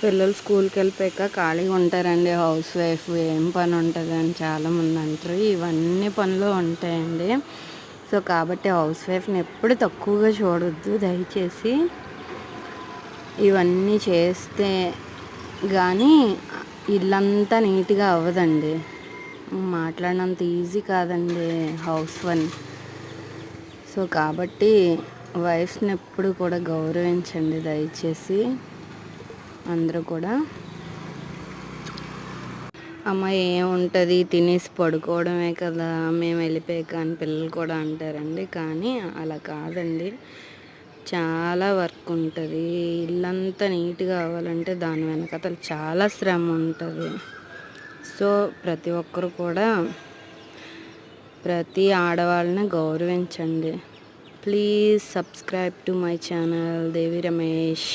పిల్లలు స్కూల్కి వెళ్ళిపోయాక ఖాళీగా ఉంటారండి హౌస్ వైఫ్, ఏం పని ఉంటుంది అని చాలామంది అంటారు. ఇవన్నీ పనులు ఉంటాయండి. సో కాబట్టి హౌస్ వైఫ్ని ఎప్పుడు తక్కువగా చూడొద్దు దయచేసి. ఇవన్నీ చేస్తే కానీ ఇల్లంతా నీట్గా అవ్వదండి. మాట్లాడినంత ఈజీ కాదండి హౌస్ వన్. సో కాబట్టి వైఫ్ని ఎప్పుడు కూడా గౌరవించండి దయచేసి అందరూ కూడా. అమ్మ ఏముంటుంది, తినేసి పడుకోవడమే కదా మేము వెళ్ళిపోయాక అని పిల్లలు కూడా అంటారండి. కానీ అలా కాదండి, చాలా వర్క్ ఉంటుంది. ఇల్లంతా నీట్గా అవ్వాలంటే దాని వెనకాతల చాలా శ్రమ ఉంటుంది. సో ప్రతి ఒక్కరు కూడా ప్రతి ఆడవాళ్ళని గౌరవించండి. Please subscribe to my channel Devi Ramesh.